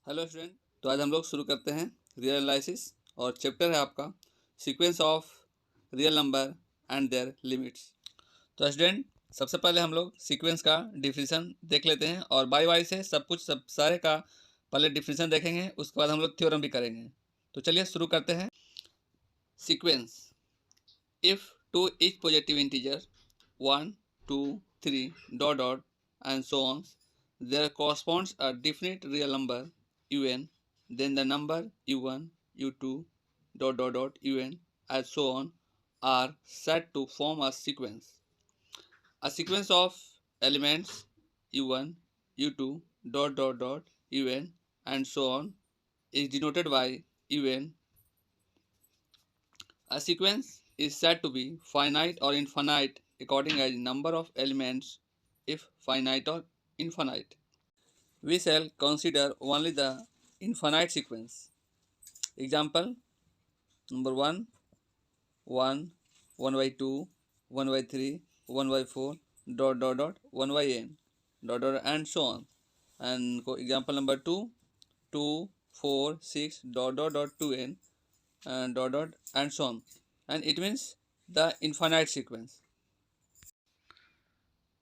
Hello student, तो आज हम लोग शुरू करते हैं रियल एनालिसिस और चैप्टर है आपका sequence of real number and there limits. तो स्टूडेंट, सबसे पहले हम लोग सीक्वेंस का डिफिनीशन देख लेते हैं और बारी बारी से सब सारे का पहले डिफिनीशन देखेंगे, उसके बाद हम लोग थ्योरम भी करेंगे। तो चलिए शुरू करते हैं। Sequence if to each positive integer 1 2 3 dot dot and so on, there corresponds a definite real number un, then the number u1, u2, dot dot dot un, and so on are said to form a sequence. A sequence of elements u1, u2, dot dot dot un, and so on is denoted by un. A sequence is said to be finite or infinite according as number of elements if finite or infinite. We shall consider only the infinite sequence. Example number 1, 1, 1 by 2, 1 by 3, 1 by 4, dot dot dot 1 by n, dot dot and so on. And example number 2, 2, 4, 6, dot dot dot 2n, and dot dot and so on. And it means the infinite sequence.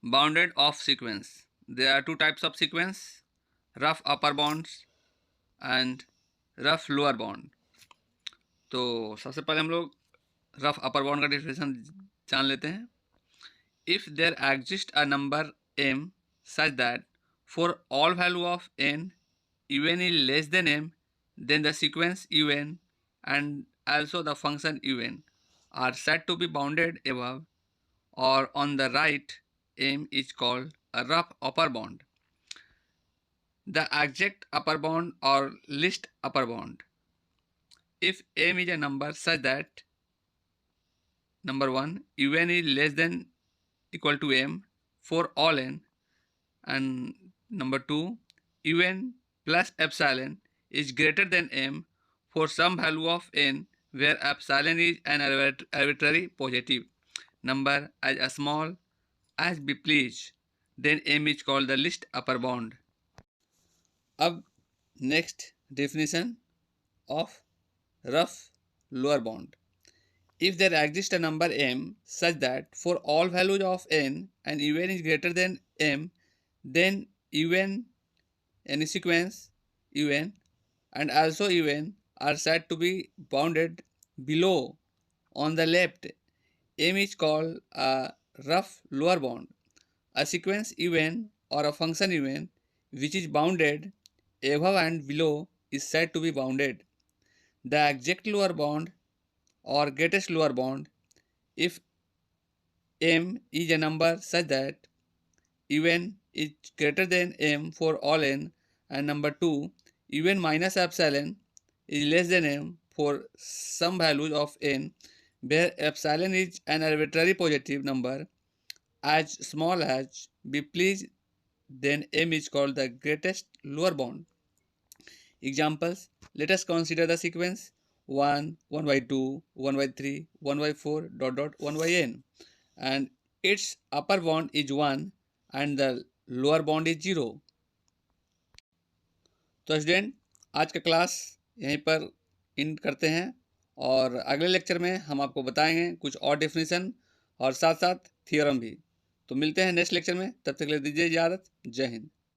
Bounded off sequence. There are two types of sequence: rough upper bounds and rough lower bound. तो सबसे पहले हम लोग rough upper bound का definition जान लेते हैं। If there exist a number m such that for all value of n un is less than m, then the sequence un and also the function un are said to be bounded above or on the right. M is called a rough upper bound. The exact upper bound or least upper bound. If m is a number such that number 1 un is less than equal to m for all n, and number 2 un plus epsilon is greater than m for some value of n where epsilon is an arbitrary positive number as small as be please, then m is called the least upper bound. अब next definition of rough lower bound. If there exists a number m such that for all values of n and un is greater than m, then un, any sequence un and also un are said to be bounded below on the left. M is called a rough lower bound. A sequence un or a function un which is bounded above and below is said to be bounded. The exact lower bound or greatest lower bound, if m is a number such that un is greater than m for all n, and number 2 un minus epsilon is less than m for some values of n where epsilon is an arbitrary positive number as small as be pleased, then m is called the greatest lower bound. Examples: let us consider the sequence 1, 1 by 2, 1 by 3, 1 by 4, dot dot 1 by n, and its upper bound is 1 and the lower bound is 0. तो student, आज का class यहीं पर and करते हैं और अगले lecture में हम आपको बताएंगे कुछ और डेफिनेशन और साथ साथ थियोरम भी। तो मिलते हैं नेक्स्ट लेक्चर में, तब तक के लिए दीजिए इजाज़त। जय हिंद।